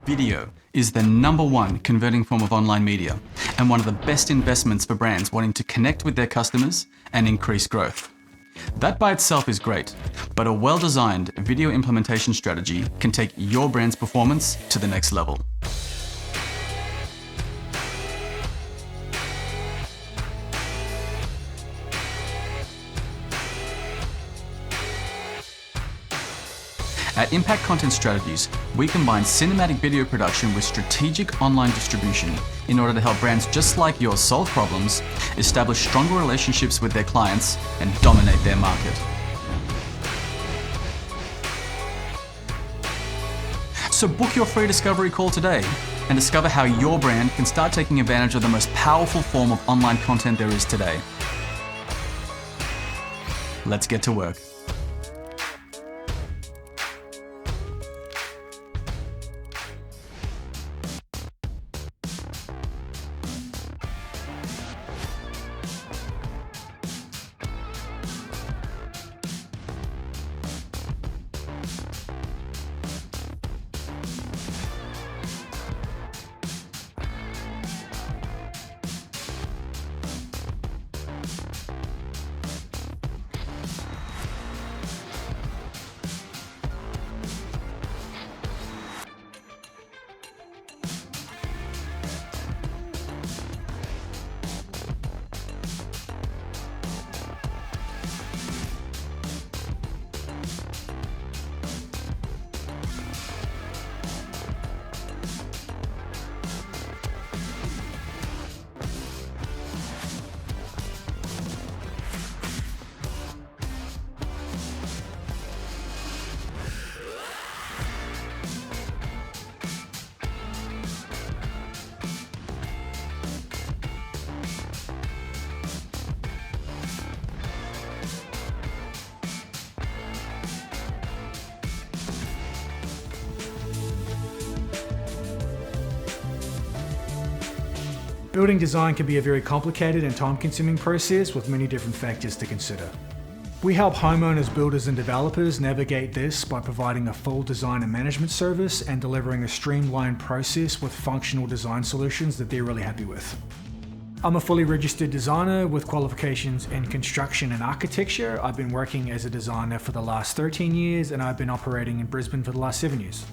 Video is the #1 converting form of online media and one of the best investments for brands wanting to connect with their customers and increase growth. That by itself is great, but a well-designed video implementation strategy can take your brand's performance to the next level. At Impakt Content Strategies, we combine cinematic video production with strategic online distribution in order to help brands just like yours solve problems, establish stronger relationships with their clients, and dominate their market. So book your free discovery call today and discover how your brand can start taking advantage of the most powerful form of online content there is today. Let's get to work. Building design can be a very complicated and time-consuming process with many different factors to consider. We help homeowners, builders, and developers navigate this by providing a full design and management service and delivering a streamlined process with functional design solutions that they're really happy with. I'm a fully registered designer with qualifications in construction and architecture. I've been working as a designer for the last 13 years and I've been operating in Brisbane for the last 7 years.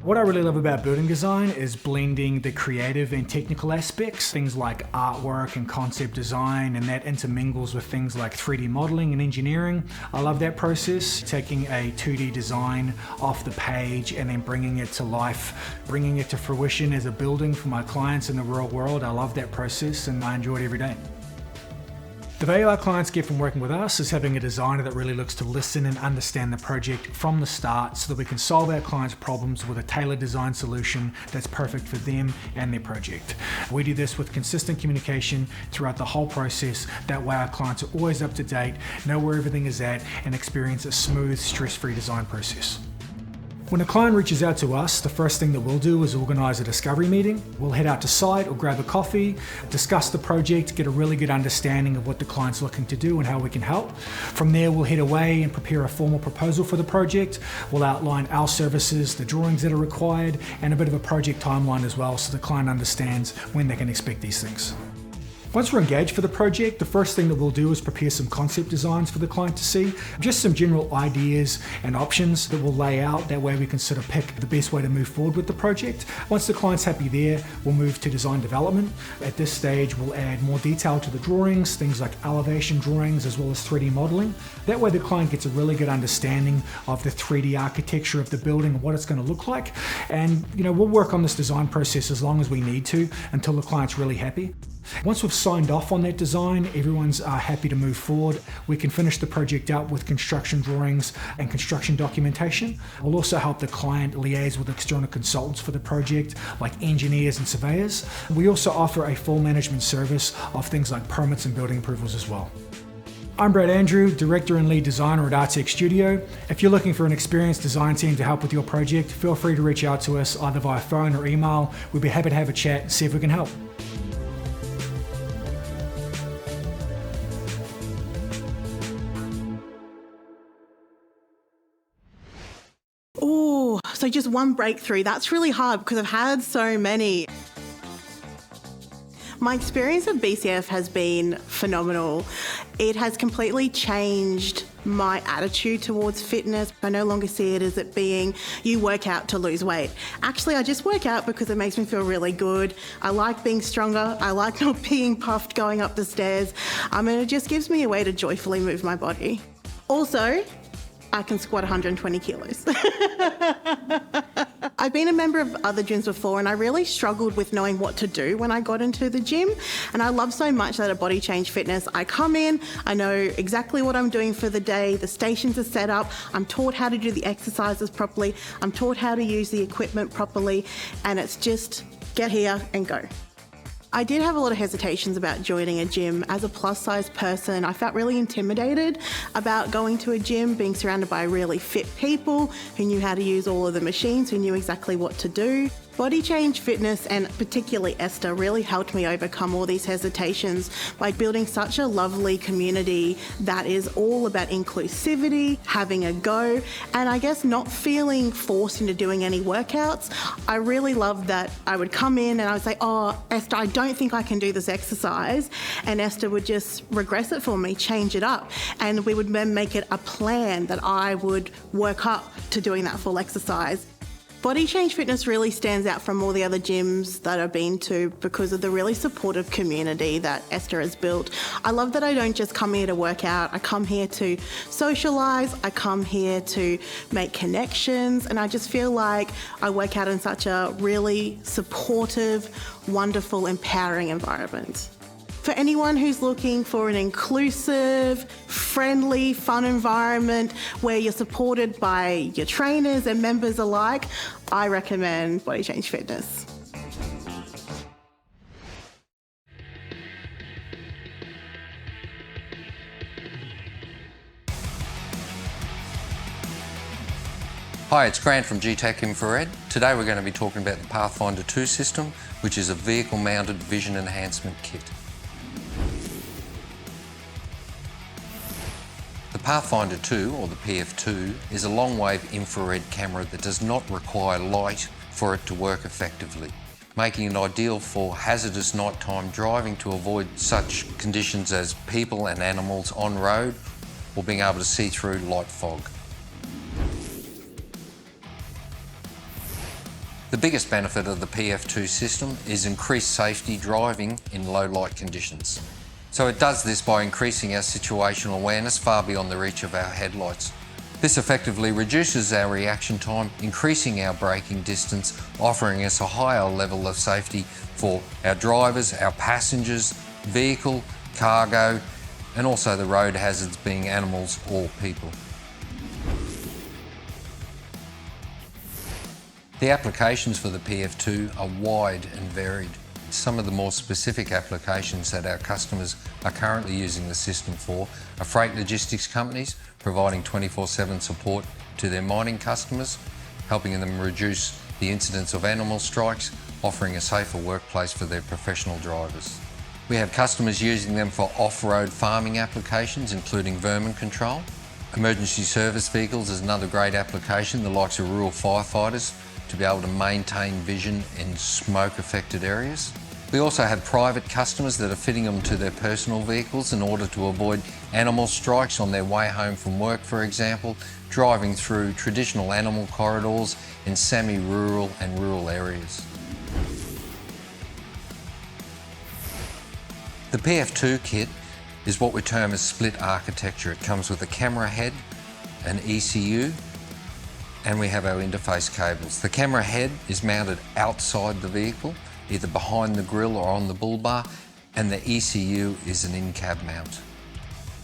What I really love about building design is blending the creative and technical aspects, things like artwork and concept design, and that intermingles with things like 3D modeling and engineering. I love that process, taking a 2D design off the page and then bringing it to life, bringing it to fruition as a building for my clients in the real world. I love that process and I enjoy it every day. The value our clients get from working with us is having a designer that really looks to listen and understand the project from the start so that we can solve our clients' problems with a tailored design solution that's perfect for them and their project. We do this with consistent communication throughout the whole process. That way our clients are always up to date, know where everything is at, and experience a smooth, stress-free design process. When a client reaches out to us, the first thing that we'll do is organise a discovery meeting. We'll head out to site or grab a coffee, discuss the project, get a really good understanding of what the client's looking to do and how we can help. From there, we'll head away and prepare a formal proposal for the project. We'll outline our services, the drawings that are required, and a bit of a project timeline as well so the client understands when they can expect these things. Once we're engaged for the project, the first thing that we'll do is prepare some concept designs for the client to see. Just some general ideas and options that we'll lay out. That way we can sort of pick the best way to move forward with the project. Once the client's happy there, we'll move to design development. At this stage, we'll add more detail to the drawings, things like elevation drawings as well as 3D modeling. That way the client gets a really good understanding of the 3D architecture of the building and what it's going to look like. And we'll work on this design process as long as we need to until the client's really happy. Once we've signed off on that design, everyone's happy to move forward. We can finish the project out with construction drawings and construction documentation. We'll also help the client liaise with external consultants for the project, like engineers and surveyors. We also offer a full management service of things like permits and building approvals as well. I'm Brad Andrew, Director and Lead Designer at Artec Studio. If you're looking for an experienced design team to help with your project, feel free to reach out to us either via phone or email. We'd be happy to have a chat and see if we can help. So just one breakthrough, that's really hard because I've had so many. My experience at BCF has been phenomenal. It has completely changed my attitude towards fitness. I no longer see it as it being, you work out to lose weight. Actually, I just work out because it makes me feel really good. I like being stronger. I like not being puffed going up the stairs. And it just gives me a way to joyfully move my body. Also, I can squat 120 kilos. I've been a member of other gyms before and I really struggled with knowing what to do when I got into the gym. And I love so much that at Body Change Fitness, I come in, I know exactly what I'm doing for the day, the stations are set up, I'm taught how to do the exercises properly, I'm taught how to use the equipment properly, and it's just get here and go. I did have a lot of hesitations about joining a gym. As a plus-size person, I felt really intimidated about going to a gym, being surrounded by really fit people who knew how to use all of the machines, who knew exactly what to do. Body Change Fitness, and particularly Esther, really helped me overcome all these hesitations by building such a lovely community that is all about inclusivity, having a go, and I guess not feeling forced into doing any workouts. I really loved that I would come in and I would say, oh, Esther, I don't think I can do this exercise. And Esther would just regress it for me, change it up. And we would then make it a plan that I would work up to doing that full exercise. Body Change Fitness really stands out from all the other gyms that I've been to because of the really supportive community that Esther has built. I love that I don't just come here to work out, I come here to socialise, I come here to make connections, and I just feel like I work out in such a really supportive, wonderful, empowering environment. For anyone who's looking for an inclusive, friendly, fun environment where you're supported by your trainers and members alike, I recommend Body Change Fitness. Hi, it's Grant from GTAC Infrared. Today we're going to be talking about the Pathfinder 2 system, which is a vehicle-mounted vision enhancement kit. The Pathfinder 2, or the PF2, is a long-wave infrared camera that does not require light for it to work effectively, making it ideal for hazardous nighttime driving to avoid such conditions as people and animals on road or being able to see through light fog. The biggest benefit of the PF2 system is increased safety driving in low light conditions. So it does this by increasing our situational awareness far beyond the reach of our headlights. This effectively reduces our reaction time, increasing our braking distance, offering us a higher level of safety for our drivers, our passengers, vehicle, cargo, and also the road hazards being animals or people. The applications for the PF2 are wide and varied. Some of the more specific applications that our customers are currently using the system for are freight logistics companies providing 24/7 support to their mining customers, helping them reduce the incidence of animal strikes, offering a safer workplace for their professional drivers. We have customers using them for off-road farming applications, including vermin control. Emergency service vehicles is another great application, the likes of rural firefighters, to be able to maintain vision in smoke-affected areas. We also have private customers that are fitting them to their personal vehicles in order to avoid animal strikes on their way home from work, for example, driving through traditional animal corridors in semi-rural and rural areas. The PF2 kit is what we term as split architecture. It comes with a camera head, an ECU, and we have our interface cables. The camera head is mounted outside the vehicle, either behind the grille or on the bull bar, and the ECU is an in-cab mount.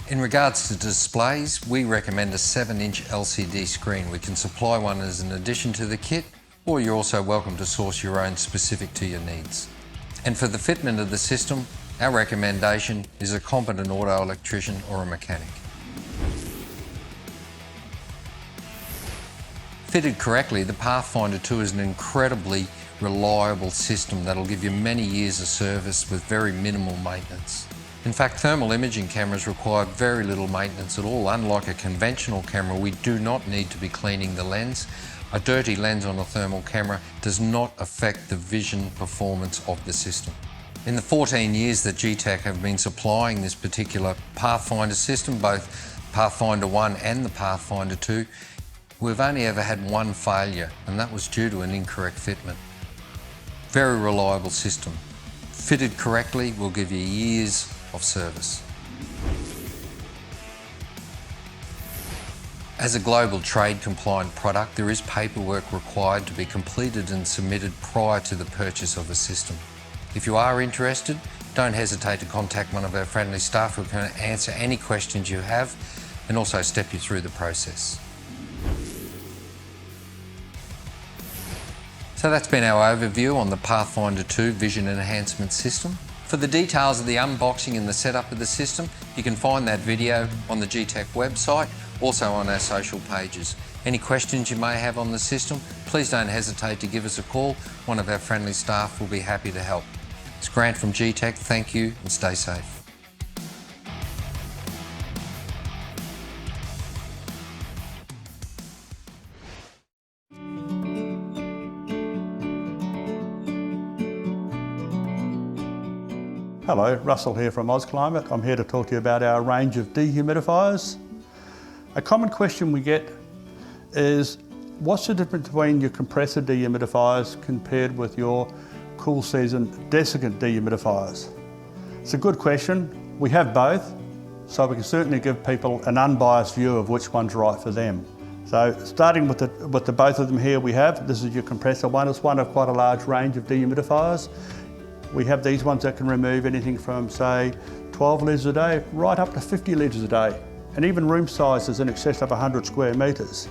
In regards to displays, we recommend a 7-inch LCD screen. We can supply one as an addition to the kit, or you're also welcome to source your own specific to your needs. And for the fitment of the system, our recommendation is a competent auto electrician or a mechanic. Fitted correctly, the Pathfinder 2 is an incredibly reliable system that'll give you many years of service with very minimal maintenance. In fact, thermal imaging cameras require very little maintenance at all. Unlike a conventional camera, we do not need to be cleaning the lens. A dirty lens on a thermal camera does not affect the vision performance of the system. In the 14 years that GTAC have been supplying this particular Pathfinder system, both Pathfinder 1 and the Pathfinder 2, we've only ever had one failure, and that was due to an incorrect fitment. Very reliable system. Fitted correctly will give you years of service. As a global trade compliant product, there is paperwork required to be completed and submitted prior to the purchase of a system. If you are interested, don't hesitate to contact one of our friendly staff who can answer any questions you have and also step you through the process. So that's been our overview on the Pathfinder 2 Vision Enhancement System. For the details of the unboxing and the setup of the system, you can find that video on the GTAC website, also on our social pages. Any questions you may have on the system, please don't hesitate to give us a call. One of our friendly staff will be happy to help. It's Grant from GTAC, thank you and stay safe. Hello, Russell here from Ausclimate. I'm here to talk to you about our range of dehumidifiers. A common question we get is, what's the difference between your compressor dehumidifiers compared with your cool season desiccant dehumidifiers? It's a good question. We have both, so we can certainly give people an unbiased view of which one's right for them. So starting with the both of them here we have, this is your compressor one. It's one of quite a large range of dehumidifiers. We have these ones that can remove anything from, say, 12 litres a day right up to 50 litres a day, and even room sizes in excess of 100 square metres.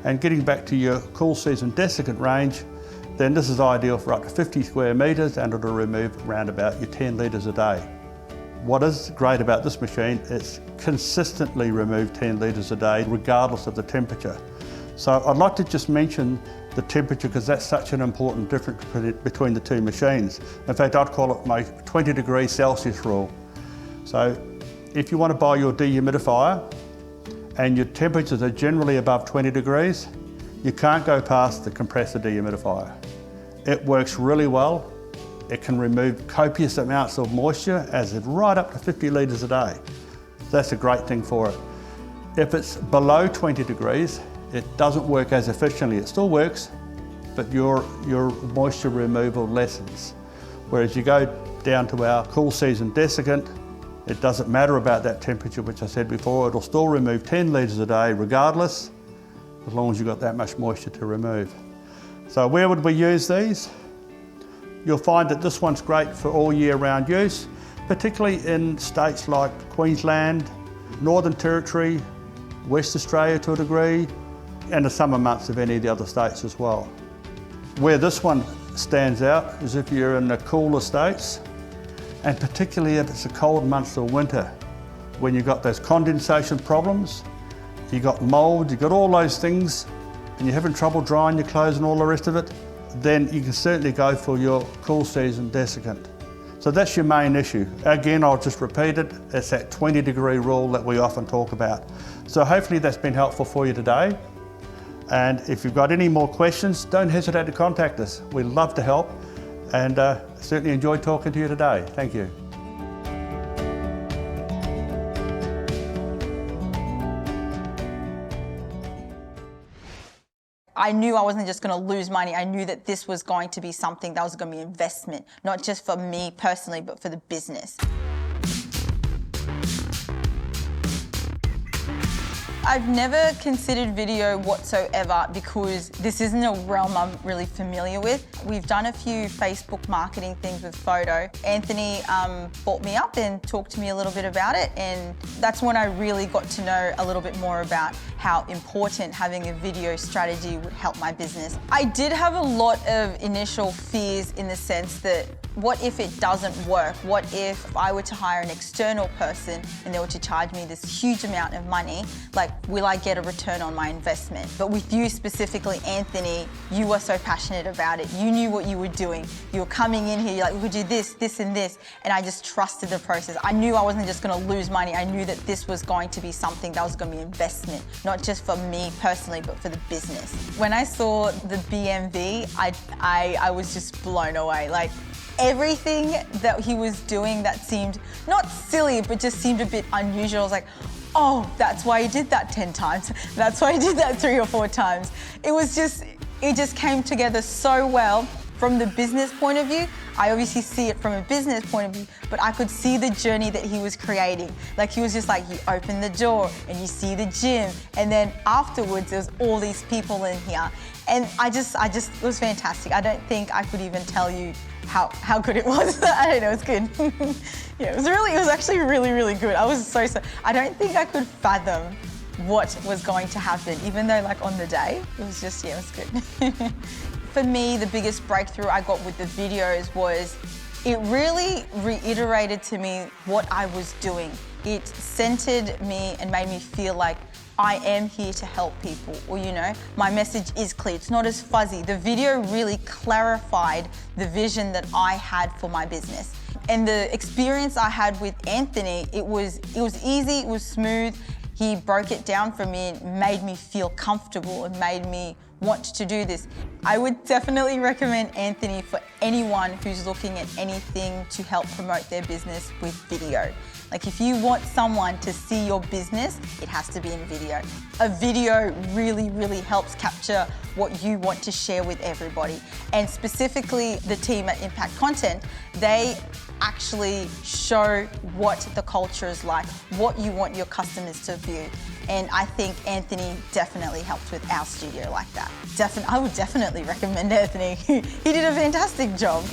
And getting back to your cool season desiccant range, then this is ideal for up to 50 square metres and it'll remove around about your 10 litres a day. What is great about this machine, it's consistently removed 10 litres a day regardless of the temperature. So I'd like to just mention the temperature because that's such an important difference between the two machines. In fact, I'd call it my 20 degrees Celsius rule. So if you want to buy your dehumidifier and your temperatures are generally above 20 degrees, you can't go past the compressor dehumidifier. It works really well. It can remove copious amounts of moisture, as in right up to 50 litres a day. That's a great thing for it. If it's below 20 degrees, it doesn't work as efficiently. It still works, but your moisture removal lessens. Whereas you go down to our cool season desiccant, it doesn't matter about that temperature, which I said before. It'll still remove 10 litres a day regardless, as long as you've got that much moisture to remove. So where would we use these? You'll find that this one's great for all year round use, particularly in states like Queensland, Northern Territory, West Australia to a degree, and the summer months of any of the other states as well. Where this one stands out is if you're in the cooler states, and particularly if it's the cold months of winter, when you've got those condensation problems, you've got mould, you've got all those things, and you're having trouble drying your clothes and all the rest of it, then you can certainly go for your cool season desiccant. So that's your main issue. Again, I'll just repeat it, it's that 20 degree rule that we often talk about. So hopefully that's been helpful for you today. And if you've got any more questions, don't hesitate to contact us. We'd love to help, and certainly enjoyed talking to you today. Thank you. I knew I wasn't just going to lose money. I knew that this was going to be something that was going to be an investment, not just for me personally, but for the business. I've never considered video whatsoever because this isn't a realm I'm really familiar with. We've done a few Facebook marketing things with photo. Anthony brought me up and talked to me a little bit about it, and that's when I really got to know a little bit more about how important having a video strategy would help my business. I did have a lot of initial fears in the sense that what if it doesn't work? What if I were to hire an external person and they were to charge me this huge amount of money? Like, will I get a return on my investment? But with you specifically, Anthony, you were so passionate about it. You knew what you were doing. You were coming in here, you're like, we could do this, this and this. And I just trusted the process. I knew I wasn't just gonna lose money. I knew that this was going to be something that was gonna be investment, not just for me personally, but for the business. When I saw the BMV, I was just blown away. Like, everything that he was doing that seemed not silly, but just seemed a bit unusual. I was like, oh, that's why he did that 10 times. That's why he did that 3 or 4 times. It just came together so well. From the business point of view, I obviously see it from a business point of view, but I could see the journey that he was creating. Like, he was just like, you open the door and you see the gym, and then afterwards there's all these people in here. And it was fantastic. I don't think I could even tell you how good it was. I don't know, it was good. Yeah, it was actually really, really good. I was so, I don't think I could fathom what was going to happen, even though like on the day, it was just, yeah, it was good. For me, the biggest breakthrough I got with the videos was it really reiterated to me what I was doing. It centered me and made me feel like I am here to help people, or my message is clear. It's not as fuzzy. The video really clarified the vision that I had for my business. And the experience I had with Anthony, it was easy, it was smooth. He broke it down for me and made me feel comfortable and made me want to do this. I would definitely recommend Anthony for anyone who's looking at anything to help promote their business with video. Like, if you want someone to see your business, it has to be in video. A video really, really helps capture what you want to share with everybody. And specifically the team at Impakt Content, they actually show what the culture is like, what you want your customers to view. And I think Anthony definitely helped with our studio like that. I would definitely recommend Anthony. He did a fantastic job.